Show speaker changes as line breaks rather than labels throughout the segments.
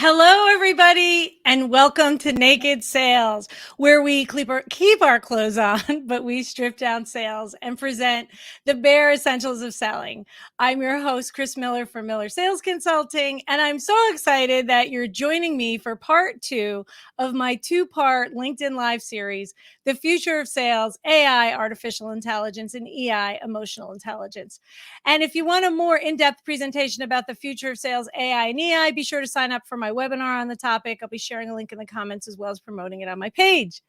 Hello, everybody, and welcome to Naked Sales, where we keep our clothes on, but we strip down sales and present the bare essentials of selling. I'm your host, Chris Miller from Miller Sales Consulting, and I'm so excited that you're joining me for part 2 of my 2-part LinkedIn Live series, The Future of Sales, AI, Artificial Intelligence, and EI, Emotional Intelligence. And if you want a more in-depth presentation about the future of sales, AI, and EI, be sure to sign up for my webinar on the topic. I'll be sharing a link in the comments as well as promoting it on my page.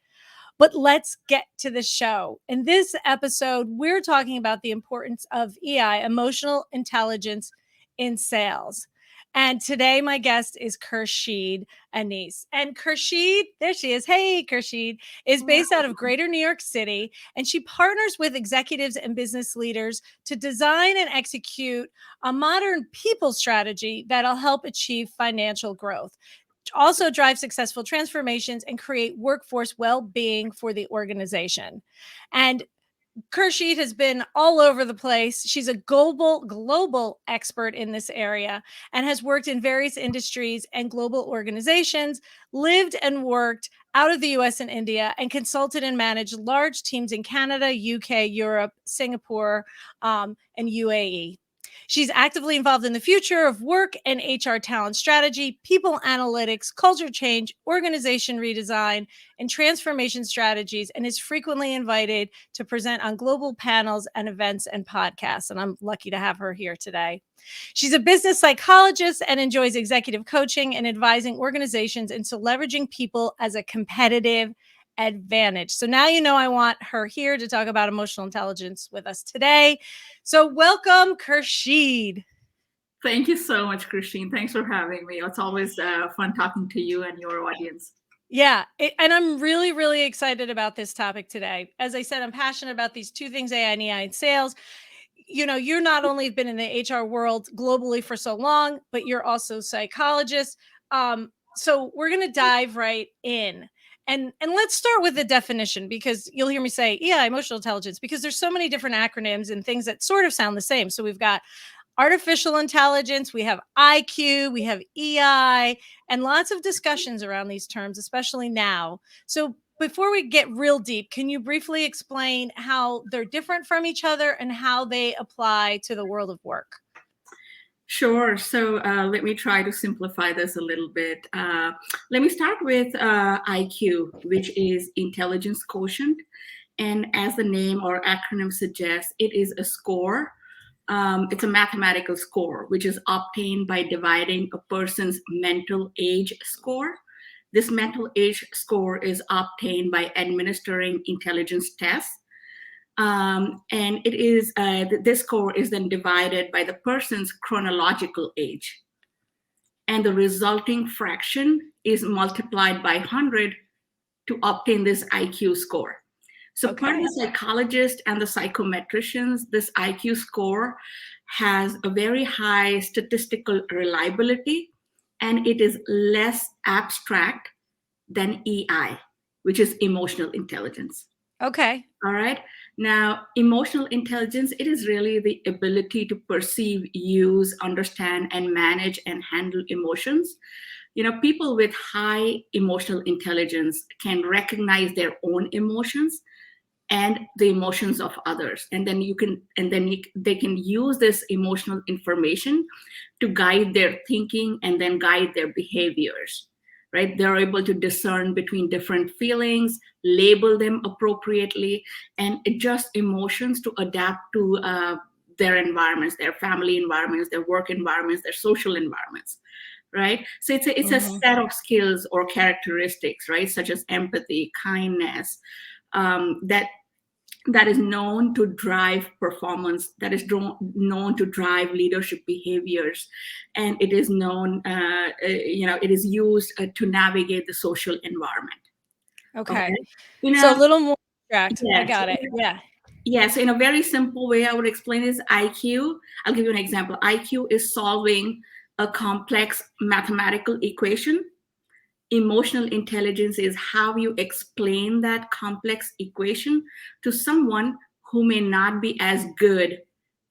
But let's get to the show. In this episode, we're talking about the importance of EI, emotional intelligence, in sales. And today, my guest is Khurshid Anis. And Khurshid, there she is. Hey, Khurshid, is based out of Greater New York City, and she partners with executives and business leaders to design and execute a modern people strategy that'll help achieve financial growth, also drive successful transformations, and create workforce well-being for the organization. And Khurshid has been all over the place. She's a global expert in this area and has worked in various industries and global organizations, lived and worked out of the US and India, and consulted and managed large teams in Canada, UK, Europe, Singapore, and UAE. She's actively involved in the future of work and HR talent strategy, people analytics, culture change, organization redesign, and transformation strategies, and is frequently invited to present on global panels and events and podcasts. And I'm lucky to have her here today. She's a business psychologist and enjoys executive coaching and advising organizations into leveraging people as a competitive advantage. So now you know I want her here to talk about emotional intelligence with us today. So welcome, Khurshid.
Thank you so much, Christine. Thanks for having me. It's always fun talking to you and your audience.
Yeah, and I'm really, really excited about this topic today. As I said, I'm passionate about these two things, AI and EI in sales. You know, you're not only been in the HR world globally for so long, but you're also a psychologist. So we're going to dive right in. And let's start with the definition, because you'll hear me say, yeah, emotional intelligence, because there's so many different acronyms and things that sort of sound the same. So we've got artificial intelligence, we have IQ, we have EI, and lots of discussions around these terms, especially now. So before we get real deep, can you briefly explain how they're different from each other and how they apply to the world of work?
Sure. So let me try to simplify this a little bit. Let me start with IQ, which is intelligence quotient. And as the name or acronym suggests, it is a score. It's a mathematical score, which is obtained by dividing a person's mental age score. This mental age score is obtained by administering intelligence tests. And it is this score is then divided by the person's chronological age. And the resulting fraction is multiplied by 100 to obtain this IQ score. So per the psychologists and the psychometricians, this IQ score has a very high statistical reliability, and it is less abstract than EI, which is emotional intelligence.
Okay.
All right. Now, emotional intelligence, it is really the ability to perceive, use, understand, and manage and handle emotions. You know, people with high emotional intelligence can recognize their own emotions and the emotions of others, and then they can use this emotional information to guide their thinking and then guide their behaviors. Right? They're able to discern between different feelings, label them appropriately, and adjust emotions to adapt to their environments, their family environments, their work environments, their social environments. Right? So it's a set of skills or characteristics, right? Such as empathy, kindness, that is known to drive performance, that is known to drive leadership behaviors, and it is known, it is used to navigate the social environment.
Okay. So a little more abstract.
Yeah,
I got it. Yeah.
Yeah, so in a very simple way, I would explain is IQ. I'll give you an example. IQ is solving a complex mathematical equation. Emotional intelligence is how you explain that complex equation to someone who may not be as good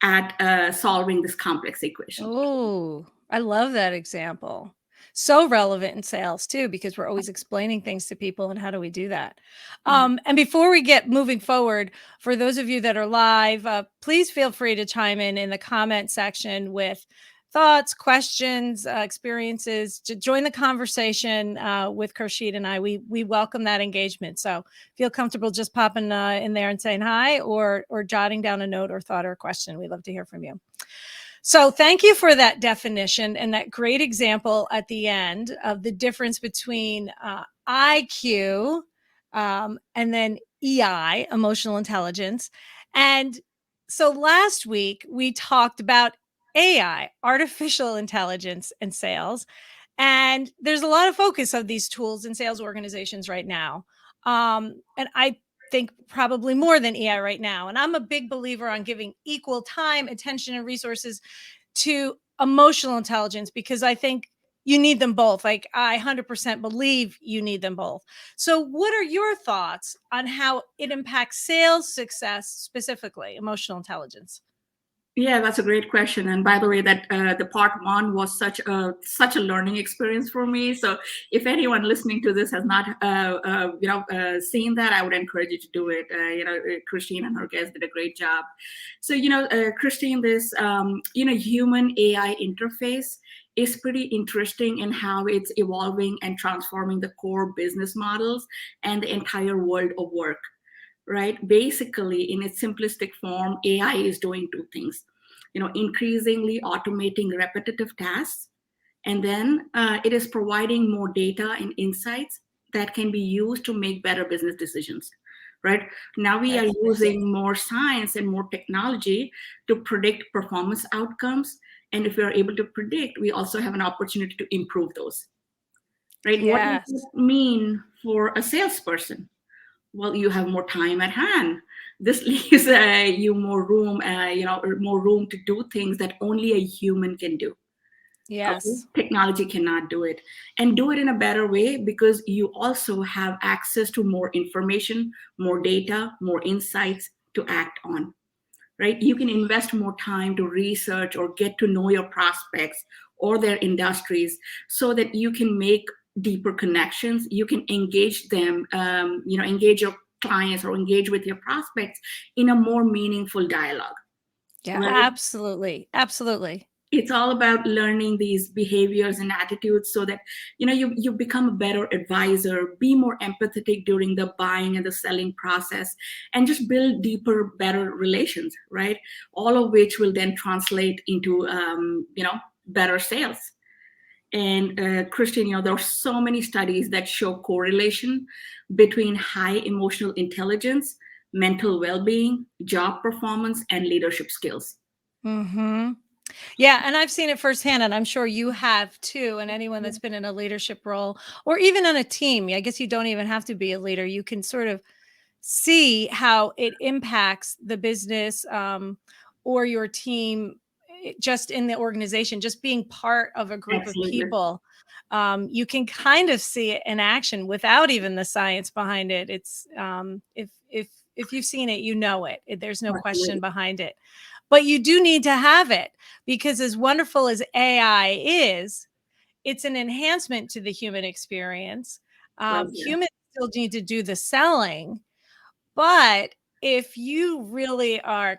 at solving this complex equation.
Oh, I love that example. So relevant in sales too, because we're always explaining things to people, and how do we do that? And before we get moving forward, for those of you that are live, please feel free to chime in the comment section with thoughts, questions, experiences, to join the conversation with Khurshid and I. We welcome that engagement. So feel comfortable just popping in there and saying hi, or jotting down a note or thought or question. We'd love to hear from you. So thank you for that definition and that great example at the end of the difference between IQ and then EI, emotional intelligence. And so last week we talked about AI, artificial intelligence, and sales. And there's a lot of focus of these tools in sales organizations right now. And I think probably more than AI right now. And I'm a big believer on giving equal time, attention, and resources to emotional intelligence, because I think you need them both. Like, I 100% believe you need them both. So what are your thoughts on how it impacts sales success, specifically emotional intelligence?
Yeah, that's a great question. And by the way, that the part one was such a learning experience for me. So if anyone listening to this has not seen that, I would encourage you to do it. Christine and her guest did a great job. So Christine, this human AI interface is pretty interesting in how it's evolving and transforming the core business models and the entire world of work, right? Basically, in its simplistic form, AI is doing two things, increasingly automating repetitive tasks, and then it is providing more data and insights that can be used to make better business decisions, right? Now we are using more science and more technology to predict performance outcomes. And if we are able to predict, we also have an opportunity to improve those, right? What does
Yes.
it mean for a salesperson? Well, you have more time at hand. This leaves you more room, more room to do things that only a human can do. Okay?
Yes.
Technology cannot do it, and do it in a better way, because you also have access to more information, more data, more insights to act on, right? You can invest more time to research or get to know your prospects or their industries, so that you can make deeper connections. You can engage them, engage your clients or engage with your prospects in a more meaningful dialogue.
Yeah,
Right?
absolutely. Absolutely.
It's all about learning these behaviors and attitudes, so that you become a better advisor, be more empathetic during the buying and the selling process, and just build deeper, better relations, right? All of which will then translate into better sales. And Christine, there are so many studies that show correlation between high emotional intelligence, mental well-being, job performance, and leadership skills.
Mm-hmm. Yeah, and I've seen it firsthand, and I'm sure you have too. And anyone that's been in a leadership role, or even on a team, I guess you don't even have to be a leader. You can sort of see how it impacts the business, or your team, just in the organization, just being part of a group of
Absolutely.
people. You can kind of see it in action without even the science behind it. It's if you've seen it, you know it. There's no question
Absolutely.
behind it. But you do need to have it, because as wonderful as AI is, it's an enhancement to the human experience.
Well said.
Humans still need to do the selling, but if you really are,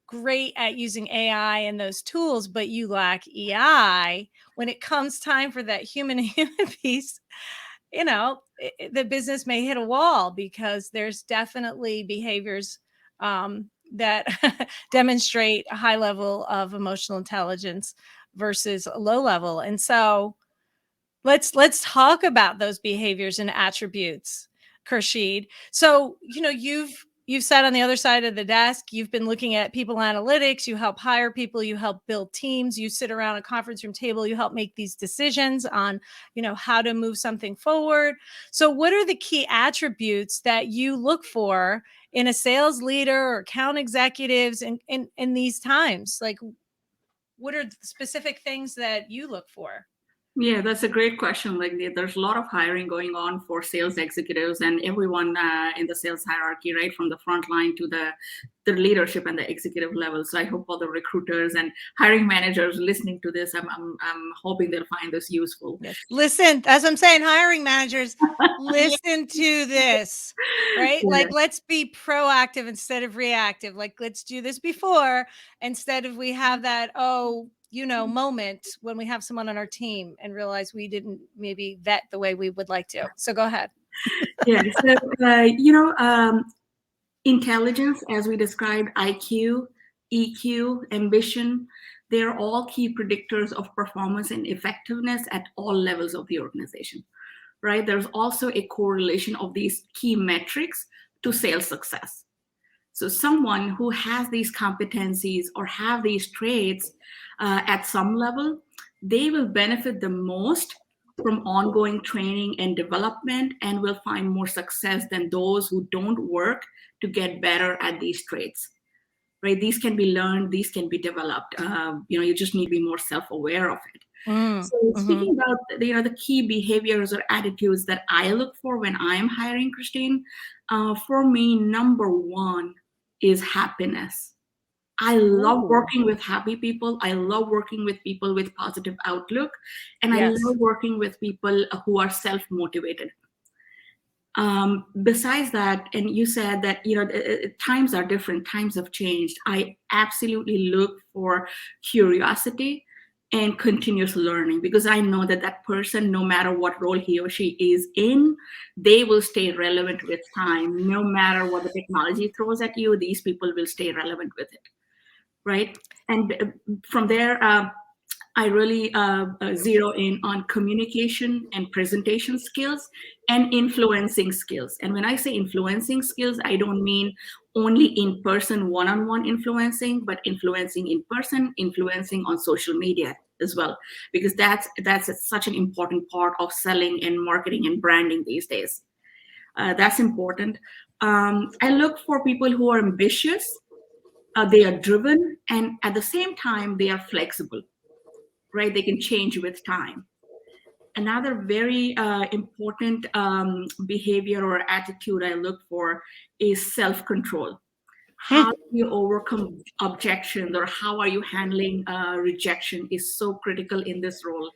great at using AI and those tools, but you lack EI, when it comes time for that human human piece, the business may hit a wall, because there's definitely behaviors that demonstrate a high level of emotional intelligence versus a low level. And so let's talk about those behaviors and attributes, Khurshid. So, you've sat on the other side of the desk. You've been looking at people analytics. You help hire people. You help build teams. You sit around a conference room table. You help make these decisions on, how to move something forward. So, what are the key attributes that you look for in a sales leader or account executives in these times? Like, what are the specific things that you look for?
Yeah, that's a great question. Like, there's a lot of hiring going on for sales executives and everyone in the sales hierarchy, right, from the front line to the leadership and the executive level. So I hope all the recruiters and hiring managers listening to this, I'm hoping they'll find this useful.
Yes. Listen, as I'm saying, hiring managers, listen to this, right?
Yeah.
Like, let's be proactive instead of reactive. Like, let's do this before instead of we have that, moment when we have someone on our team and realize we didn't maybe vet the way we would like to. So go ahead.
Yeah. So, intelligence, as we described, IQ, EQ, ambition, they're all key predictors of performance and effectiveness at all levels of the organization, right? There's also a correlation of these key metrics to sales success. So someone who has these competencies or have these traits at some level, they will benefit the most from ongoing training and development and will find more success than those who don't work to get better at these traits. Right? These can be learned, these can be developed. You just need to be more self-aware of it. So speaking about the key behaviors or attitudes that I look for when I'm hiring, Christine, for me, number one is happiness. I love
Ooh.
working with happy people. I love working with people with positive outlook, and I
Yes.
love working with people who are self-motivated. Besides that, and you said that times are different, times have changed. I absolutely look for curiosity and continuous learning, because I know that that person, no matter what role he or she is in, they will stay relevant with time. No matter what the technology throws at you, these people will stay relevant with it, right? And from there, I really zero in on communication and presentation skills and influencing skills. And when I say influencing skills, I don't mean only in person, one on one influencing, but influencing in person, influencing on social media as well, because that's such an important part of selling and marketing and branding these days. That's important. I look for people who are ambitious, they are driven, and at the same time, they are flexible, right? They can change with time. Another very important behavior or attitude I look for is self control. How do you overcome objections, or how are you handling rejection is so critical in this role,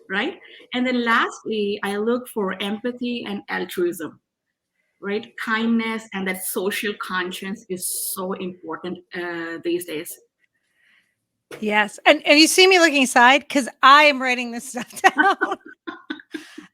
right? And then lastly, I look for empathy and altruism, right? Kindness and that social conscience is so important these days.
Yes. And you see me looking aside because I am writing this stuff down.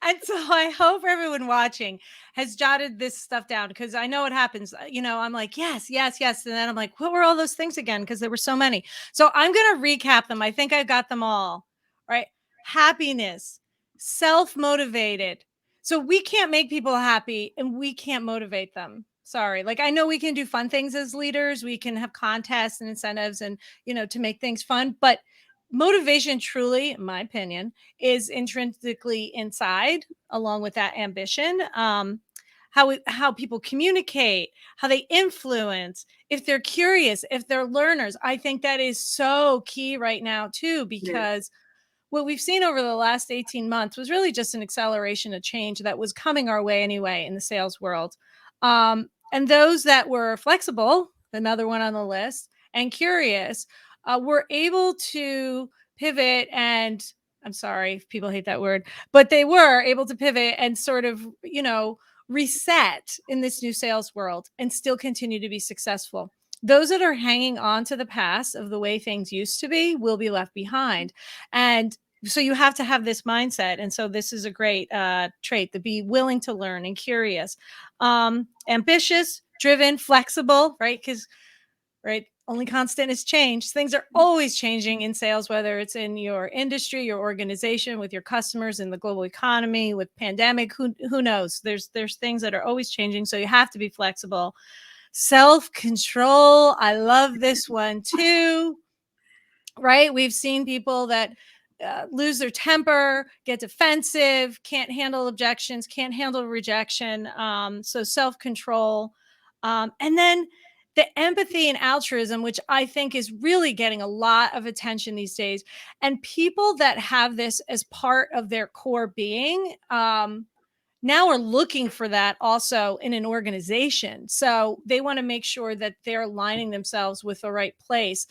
And so I hope everyone watching has jotted this stuff down, because I know it happens. I'm like, yes, yes, yes. And then I'm like, what were all those things again? Because there were so many. So I'm going to recap them. I think I got them all. Right. Happiness, self-motivated. So we can't make people happy and we can't motivate them. Sorry. Like, I know we can do fun things as leaders. We can have contests and incentives and, to make things fun. But motivation, truly, in my opinion, is intrinsically inside, along with that ambition. How people communicate, how they influence, if they're curious, if they're learners. I think that is so key right now too, because what we've seen over the last 18 months was really just an acceleration of change that was coming our way anyway in the sales world. And those that were flexible, another one on the list, and curious, were able to pivot. And I'm sorry if people hate that word, but they were able to pivot and sort of, reset in this new sales world and still continue to be successful. Those that are hanging on to the past of the way things used to be will be left behind. And so you have to have this mindset. And so this is a great trait, to be willing to learn and curious, ambitious, driven, flexible, right? Because, right, only constant is change. Things are always changing in sales, whether it's in your industry, your organization, with your customers, in the global economy, with pandemic, who knows? There's things that are always changing. So you have to be flexible. Self-control. I love this one too. Right? We've seen people that lose their temper, get defensive, can't handle objections, can't handle rejection. So self-control. And then the empathy and altruism, which I think is really getting a lot of attention these days. And people that have this as part of their core being, now are looking for that also in an organization. So they want to make sure that they're aligning themselves with the right place.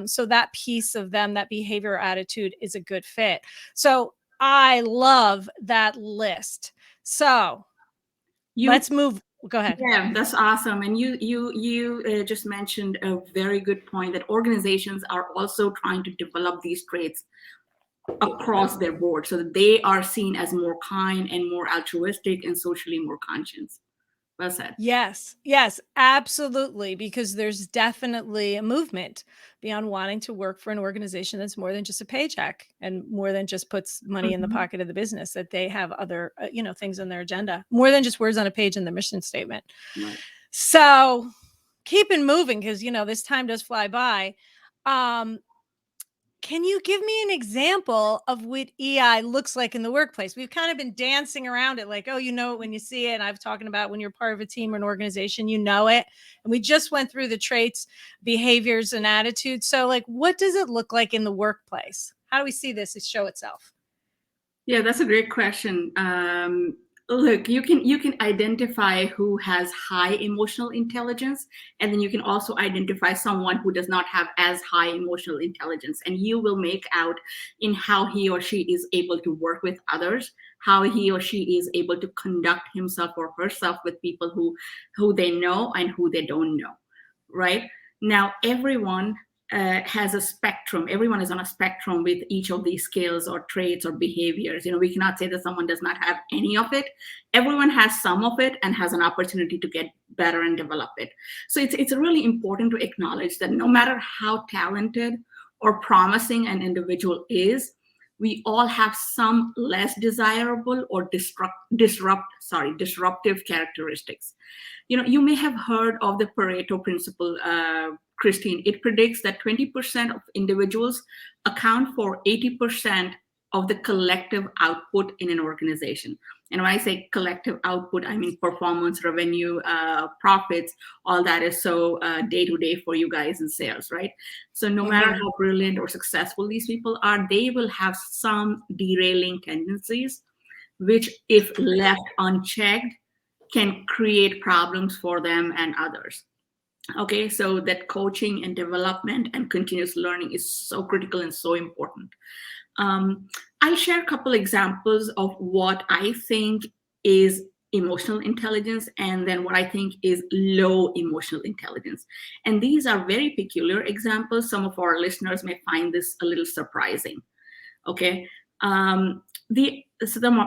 So that piece of them, that behavior attitude, is a good fit. So I love that list. So let's move. Go ahead.
Yeah, that's awesome. And you just mentioned a very good point that organizations are also trying to develop these traits across their board so that they are seen as more kind and more altruistic and socially more conscious. Well said.
Yes, yes, absolutely. Because there's definitely a movement beyond wanting to work for an organization that's more than just a paycheck and more than just puts money in the pocket of the business, that they have other, things on their agenda, more than just words on a page in the mission statement.
Right.
So keep it moving, because, this time does fly by. Can you give me an example of what EI looks like in the workplace? We've kind of been dancing around it like, oh, you know it when you see it. And I've talking about when you're part of a team or an organization, you know it. And we just went through the traits, behaviors, and attitudes. So, like, what does it look like in the workplace? How do we see this show itself?
Yeah, that's a great question. Look, you can identify who has high emotional intelligence, and then you can also identify someone who does not have as high emotional intelligence, and you will make out in how he or she is able to work with others, how he or she is able to conduct himself or herself with people who they know and who they don't know, right? Now, everyone has a spectrum. Everyone is on a spectrum with each of these skills or traits or behaviors. We cannot say that someone does not have any of it. Everyone has some of it and has an opportunity to get better and develop it. So it's really important to acknowledge that no matter how talented or promising an individual is, we all have some less desirable or disruptive characteristics. You may have heard of the Pareto principle, Christine. It predicts that 20% of individuals account for 80% of the collective output in an organization. And when I say collective output, I mean performance, revenue, profits, all that is so day to day for you guys in sales, right? So no matter how brilliant or successful these people are, they will have some derailing tendencies, which, if left unchecked, can create problems for them and others. Okay, so that coaching and development and continuous learning is so critical and so important. I'll share a couple examples of what I think is emotional intelligence and then what I think is low emotional intelligence. And these are very peculiar examples. Some of our listeners may find this a little surprising. Okay, the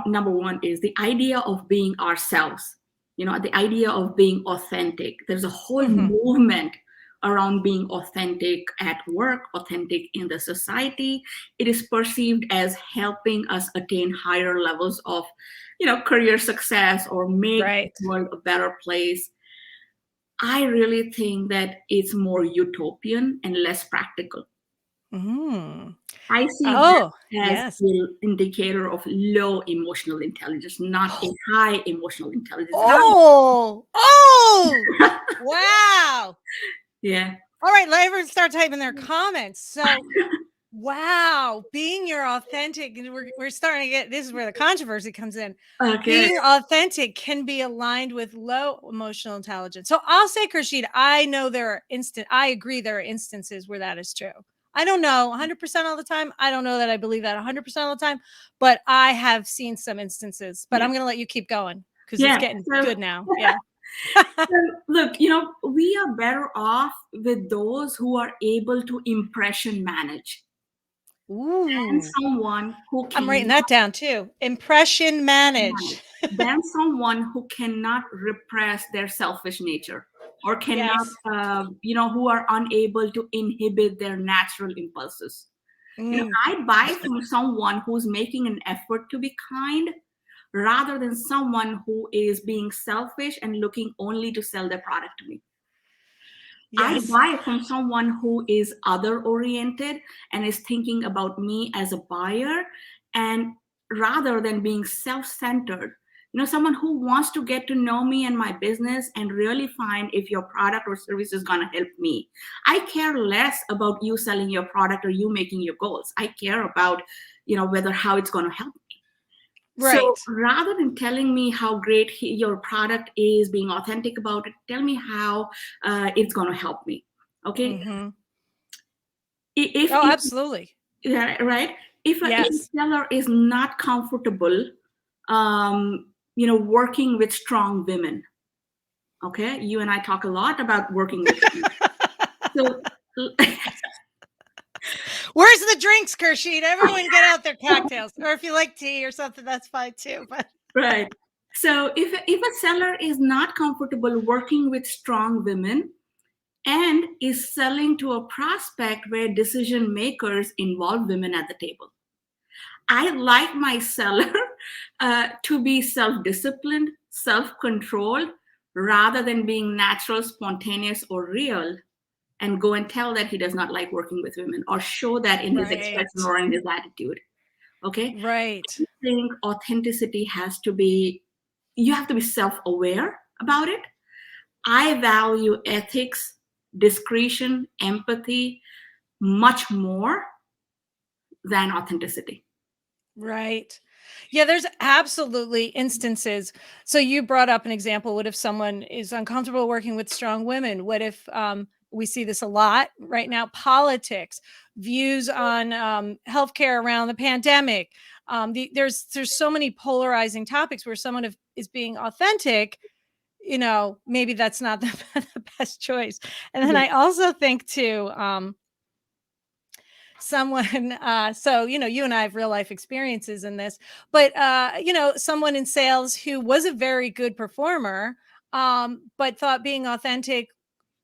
number one is the idea of being ourselves. The idea of being authentic. There's a whole movement around being authentic at work, authentic in the society. It is perceived as helping us attain higher levels of, career success or make the world a better place. I really think that it's more utopian and less practical. I see that as an indicator of low emotional intelligence, not a high emotional intelligence.
Wow.
Yeah.
All right, let everyone start typing their comments. So, wow, being your authentic, and we're starting to get, this is where the controversy comes in.
Okay.
Being authentic can be aligned with low emotional intelligence. So I'll say, Khurshid, I know I agree there are instances where that is true. I don't know 100% all the time. I don't know that I believe that 100% all the time, but I have seen some instances. But I'm going to let you keep going because it's getting good now. Yeah.
So, look, we are better off with those who are able to impression manage. Than someone who
I'm writing that down too. Impression manage.
Than someone who cannot repress their selfish nature or cannot, who are unable to inhibit their natural impulses. I'd buy from someone who's making an effort to be kind rather than someone who is being selfish and looking only to sell their product to me. I buy from someone who is other oriented and is thinking about me as a buyer, and rather than being self-centered, someone who wants to get to know me and my business and really find if your product or service is going to help me. I care less about you selling your product or you making your goals. I care about, whether how it's going to help me. So
Right.
rather than telling me how great your product is, being authentic about it, tell me how it's going to help me. Okay.
Mm-hmm.
If,
Oh,
if
absolutely.
yeah, right. If a
Yes.
seller is not comfortable, working with strong women. Okay, you and I talk a lot about working with women. So,
Where's the drinks, Khurshid? Everyone get out their cocktails. Or if you like tea or something, that's fine too. But
right. So if a seller is not comfortable working with strong women and is selling to a prospect where decision makers involve women at the table, I like my seller to be self-disciplined, self-controlled, rather than being natural, spontaneous, or real, and go and tell that he does not like working with women or show that in his expression
right.
or in his attitude. Okay.
Right.
I think authenticity you have to be self-aware about it. I value ethics, discretion, empathy much more than authenticity.
Right. Yeah, there's absolutely instances. So you brought up an example. What if someone is uncomfortable working with strong women? What if we see this a lot right now? Politics, views on healthcare around the pandemic. There's so many polarizing topics where someone is being authentic. Maybe that's not the best choice. And then
Yeah.
I also think too. Someone so you and I have real life experiences in this, but someone in sales who was a very good performer, but thought being authentic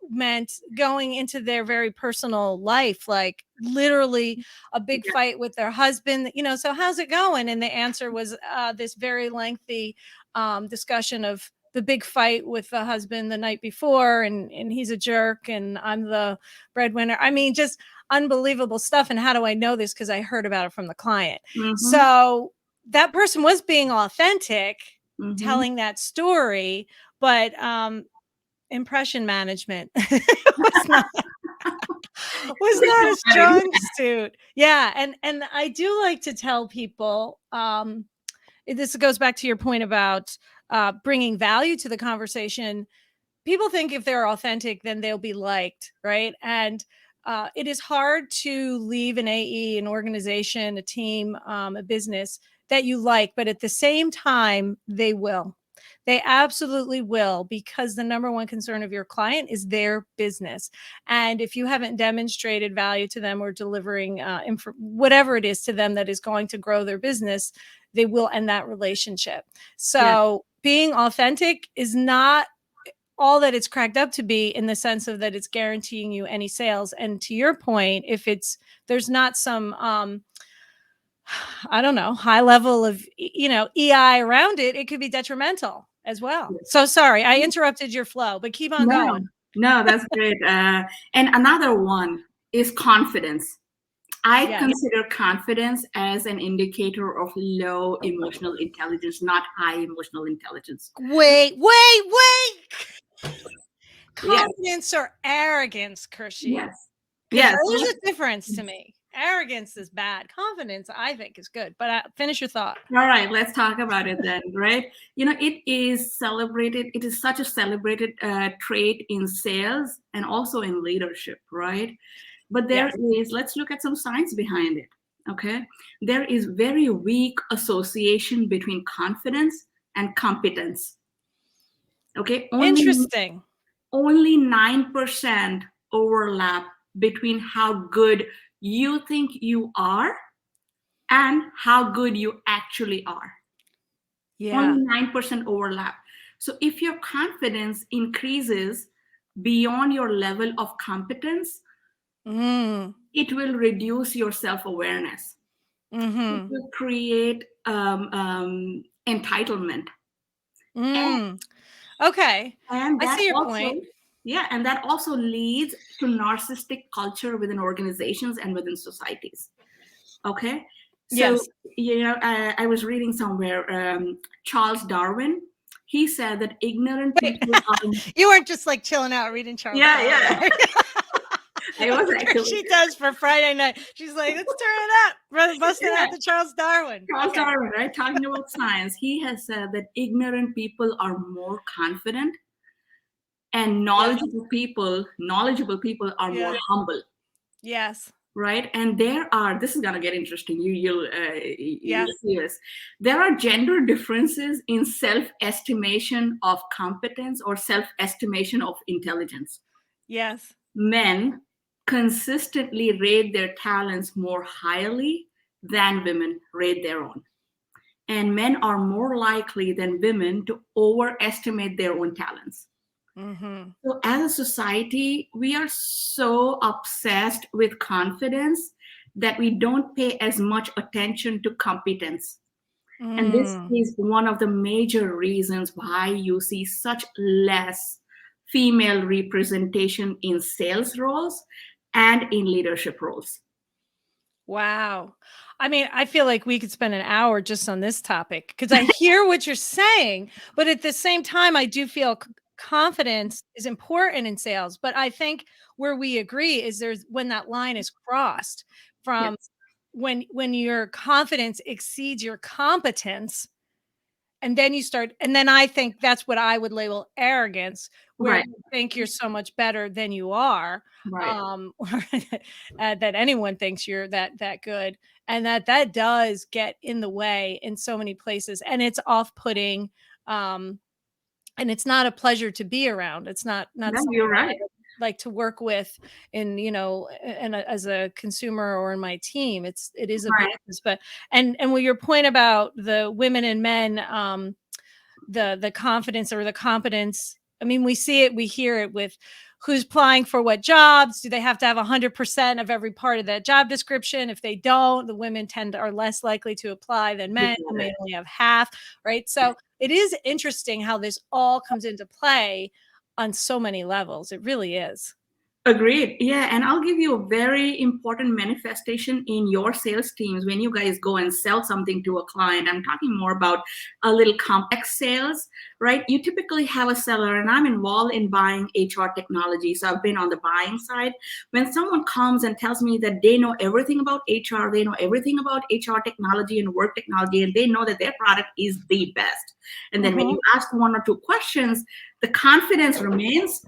meant going into their very personal life, like literally a big
Yeah.
fight with their husband. So how's it going? And the answer was this very lengthy discussion of the big fight with the husband the night before, and he's a jerk and I'm the breadwinner. I mean, just unbelievable stuff. And how do I know this? Because I heard about it from the client.
Mm-hmm.
So that person was being authentic,
Mm-hmm.
telling that story, but impression management was not a strong suit. Yeah, and I do like to tell people, this goes back to your point about bringing value to the conversation. People think if they're authentic, then they'll be liked, right? And it is hard to leave an AE, an organization, a team, a business that you like, but at the same time, they will. They absolutely will, because the number one concern of your client is their business. And if you haven't demonstrated value to them or delivering whatever it is to them that is going to grow their business, they will end that relationship.
Yeah.
So being authentic is not all that it's cracked up to be, in the sense of that it's guaranteeing you any sales. And to your point, if there's not some I don't know, high level of EI around it, it could be detrimental as well. So sorry, I interrupted your flow, but keep on
No,
going.
no, that's great. And another one is confidence. I
Yes.
consider confidence as an indicator of low emotional intelligence, not high emotional intelligence.
Wait.
Yes,
Confidence or arrogance, Khurshid?
yes,
Because
yes.
there's a difference to me. Arrogance is bad. Confidence, I think, is good. But finish your thought.
All right, let's talk about it then, right? It is celebrated. It is such a celebrated trait in sales and also in leadership, right? But
Yes.
let's look at some science behind it, okay? There is very weak association between confidence and competence, okay?
Interesting.
Only 9% overlap between how good you think you are and how good you actually are.
Yeah.
Only 9% overlap. So if your confidence increases beyond your level of competence,
Mm.
it will reduce your self-awareness. It
Mm-hmm.
will create entitlement. And,
Mm. Okay.
and
I
that
see your
also,
point.
yeah, and that also leads to narcissistic culture within organizations and within societies. Okay. So,
Yes.
I was reading somewhere, Charles Darwin, he said that ignorant
Wait,
people are,
you weren't just like chilling out reading Charles
yeah,
Darwin.
yeah, I was actually,
She does for Friday night. She's like, let's turn it up. Brother busting
yeah,
out the Charles Darwin.
Charles
Okay.
Darwin, right? Talking about science, he has said that ignorant people are more confident and
Yes.
knowledgeable people are more
Yeah.
humble,
Yes.
right? And this is gonna get interesting. You'll
Yes.
see this. There are gender differences in self-estimation of competence or self-estimation of intelligence.
Yes.
Men consistently rate their talents more highly than women rate their own. And men are more likely than women to overestimate their own talents.
Mm-hmm.
So, as a society, we are so obsessed with confidence that we don't pay as much attention to competence. And this
Mm.
is one of the major reasons why you see such less female representation in sales roles and in leadership roles.
Wow. I mean, I feel like we could spend an hour just on this topic because I hear what you're saying, but at the same time, I do feel confidence is important in sales. But I think where we agree is there's when that line is crossed from
Yes,
when your confidence exceeds your competence, and then you start, and then I think that's what I would label arrogance, where
right,
you think you're so much better than you are,
right.
or that anyone thinks you're that good, and that does get in the way in so many places, and it's off-putting, um, and it's not a pleasure to be around. It's not
No,
something
you're
I
right.
would like to work with in, as a consumer or in my team. It is a
Right.
business, but and with your point about the women and men, the confidence or the competence. I mean, we see it, we hear it with who's applying for what jobs. Do they have to have 100% of every part of that job description? If they don't, the women are less likely to apply than
You
men who
got
may
it.
only have half, right? So it is interesting how this all comes into play on so many levels. It really is.
Agreed. Yeah. And I'll give you a very important manifestation in your sales teams when you guys go and sell something to a client. I'm talking more about a little complex sales, right? You typically have a seller, and I'm involved in buying HR technology. So I've been on the buying side. When someone comes and tells me that they know everything about HR, they know everything about HR technology and work technology, and they know that their product is the best. And then when
Mhm.
you ask one or two questions, the confidence remains,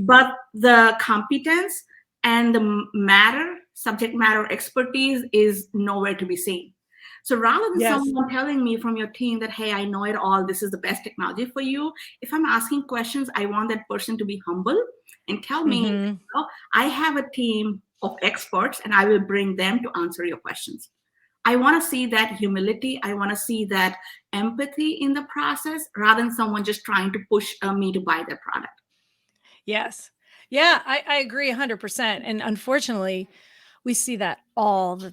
but the competence and the subject matter expertise is nowhere to be seen. So rather than
Yes.
someone telling me from your team that, hey, I know it all, this is the best technology for you, if I'm asking questions, I want that person to be humble and tell me,
Mhm.
oh, I have a team of experts and I will bring them to answer your questions. I want to see that humility. I want to see that empathy in the process rather than someone just trying to push me to buy their product.
Yes. Yeah, I agree 100%. And unfortunately, we see that
Yes,
all the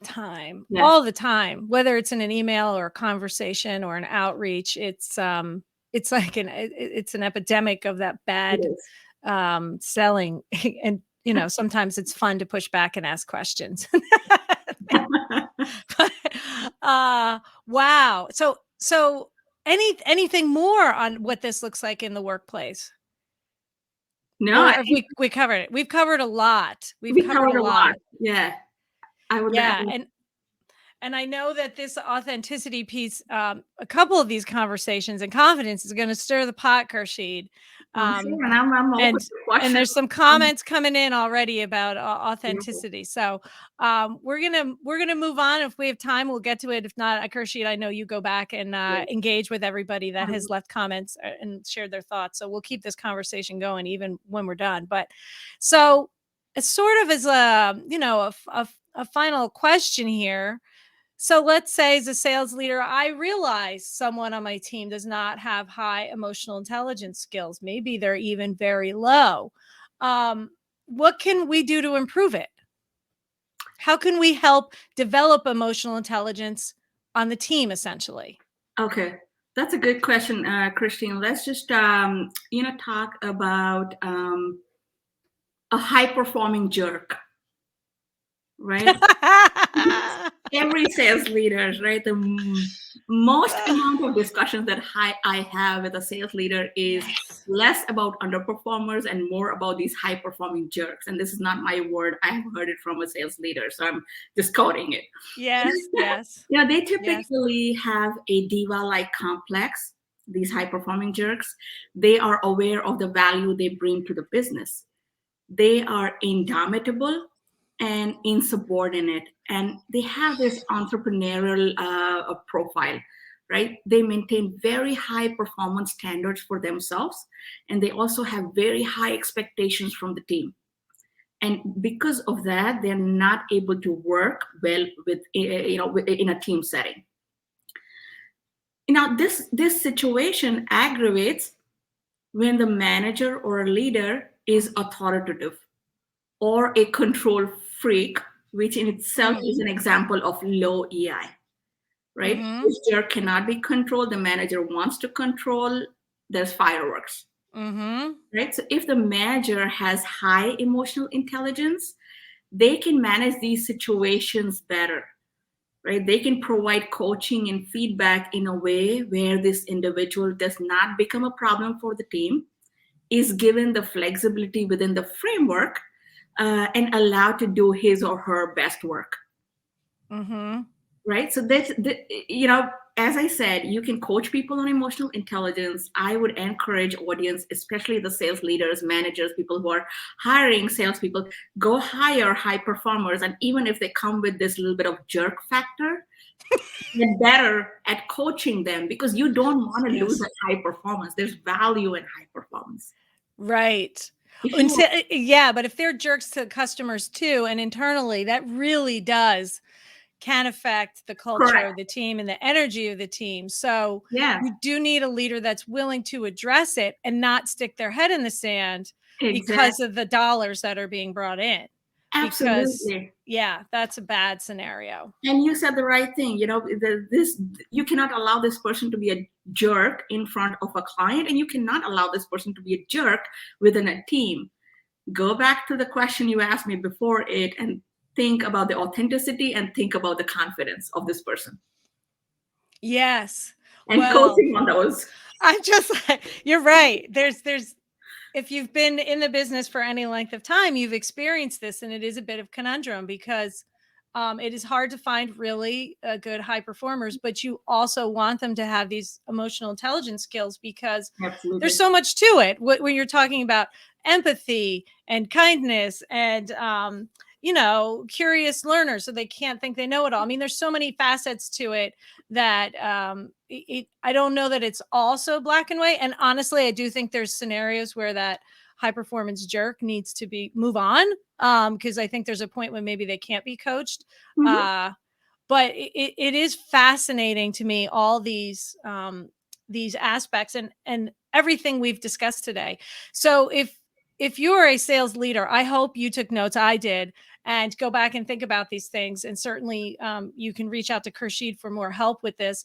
time, whether it's in an email or a conversation or an outreach. It's like it's an epidemic of that
it
bad
is.
selling. And sometimes it's fun to push back and ask questions. But, wow. So anything more on what this looks like in the workplace?
No,
Or
I
have
think
we covered it? We've covered a lot. We've
we
covered a
covered a lot.
lot.
Yeah, I would.
Yeah, and I know that this authenticity piece, a couple of these conversations and confidence is going to stir the pot, Khurshid.
I'm
Um,
sure, and I'm open
and
to
and
questions.
there's some
Um,
comments coming in already about authenticity. So we're gonna move on. If we have time, we'll get to it. If not, Khurshid, I know you go back and
yeah.
engage with everybody that has left comments and shared their thoughts. So we'll keep this conversation going even when we're done. But so it's sort of as a final question here. So let's say as a sales leader, I realize someone on my team does not have high emotional intelligence skills. Maybe they're even very low. Um, what can we do to improve it? How can we help develop emotional intelligence on the team, essentially?
Okay, that's a good question, Christine. Let's just talk about a high performing jerk. right? Every sales leader, right? The most amount of discussions that I have with a sales leader is
Yes.
less about underperformers and more about these high performing jerks. And this is not my word. I have heard it from a sales leader. So I'm just quoting it.
Yes. Yes.
Yeah, they
Yes.
typically have a diva like complex, these high performing jerks. They are aware of the value they bring to the business. They are indomitable and insubordinate, and they have this entrepreneurial profile, right? They maintain very high performance standards for themselves, and they also have very high expectations from the team. And because of that, they're not able to work well with in a team setting. Now this situation aggravates when the manager or a leader is authoritative or a control freak, which in itself is
Mm.
an example of low EI, right?
Mm-hmm.
This jerk cannot be controlled. The manager wants to control, there's fireworks,
Mm-hmm.
right? So if the manager has high emotional intelligence, they can manage these situations better, right? They can provide coaching and feedback in a way where this individual does not become a problem for the team, is given the flexibility within the framework, and allowed to do his or her best work,
Mm-hmm.
right? So that, as I said, you can coach people on emotional intelligence. I would encourage audience, especially the sales leaders, managers, people who are hiring salespeople, go hire high performers, and even if they come with this little bit of jerk factor, get better at coaching them, because you don't want to lose
Yes.
at high performance. There's value in high performance.
Right.
If
And
you
so, yeah, but if they're jerks to customers too, and internally, that really does can affect the culture
correct,
of the team and the energy of the team. So
yeah,
you do need a leader that's willing to address it and not stick their head in the sand because
exactly.
of the dollars that are being brought in. Because,
Absolutely.
yeah, that's a bad scenario.
And you said the right thing. This, you cannot allow this person to be a jerk in front of a client, and you cannot allow this person to be a jerk within a team. Go back to the question you asked me before it, and think about the authenticity and think about the confidence of this person,
Yes.
and
Well,
coaching on those.
I'm just like, you're right. There's if you've been in the business for any length of time, you've experienced this, and it is a bit of conundrum because it is hard to find really good high performers, but you also want them to have these emotional intelligence skills because there's
Absolutely.
so much to it. When you're talking about empathy and kindness and curious learners, so they can't think they know it all. I mean, there's so many facets to it that I don't know that it's all so black and white. And honestly, I do think there's scenarios where that high performance jerk needs to be move on, because I think there's a point when maybe they can't be coached.
Mhm.
Uh, but it is fascinating to me, all these aspects and everything we've discussed today. So if you're a sales leader, I hope you took notes. I did, and go back and think about these things. And certainly you can reach out to Khurshid for more help with this.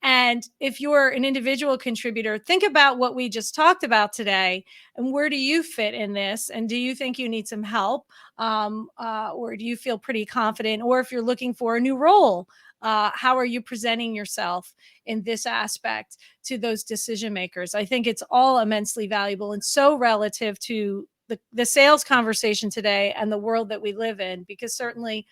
And if you're an individual contributor, think about what we just talked about today and where do you fit in this? And do you think you need some help? Or do you feel pretty confident? Or if you're looking for a new role, how are you presenting yourself in this aspect to those decision makers? I think it's all immensely valuable and so relative to the sales conversation today and the world that we live in, because certainly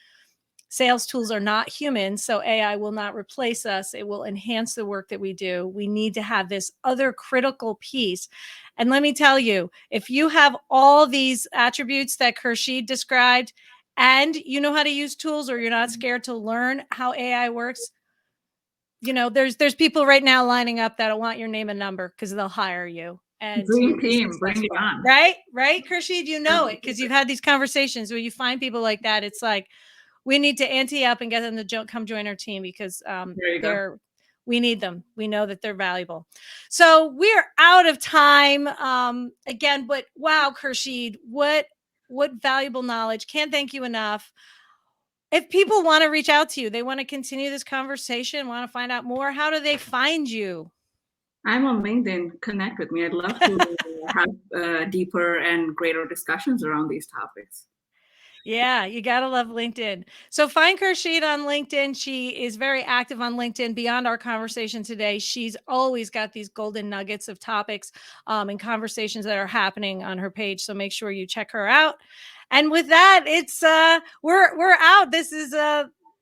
sales tools are not human, so AI will not replace us. It will enhance the work that we do. We need to have this other critical piece. And let me tell you, if you have all these attributes that Khurshid described, and you know how to use tools, or you're not scared to learn how AI works, there's people right now lining up that'll want your name and number because they'll hire you and you'll
Dream
be
team, bring it
successful.
on.
Right, Khurshid, you know it because
Absolutely.
you've had these conversations where you find people like that. It's like, we need to ante up and get them to come join our team because
There you go.
we need them. We know that they're valuable. So we're out of time again, but wow, Khurshid, what valuable knowledge. Can't thank you enough. If people want to reach out to you, they want to continue this conversation, want to find out more, how do they find you?
I'm on LinkedIn. Connect with me. I'd love to have deeper and greater discussions around these topics.
Yeah, you gotta love LinkedIn. So find Khurshid on LinkedIn. She is very active on LinkedIn. Beyond our conversation today, she's always got these golden nuggets of topics and conversations that are happening on her page. So make sure you check her out. And with that, it's we're out. This is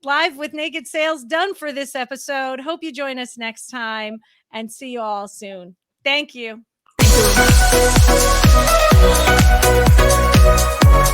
live with Naked Sales done for this episode. Hope you join us next time and see you all soon. Thank you.
Thank you.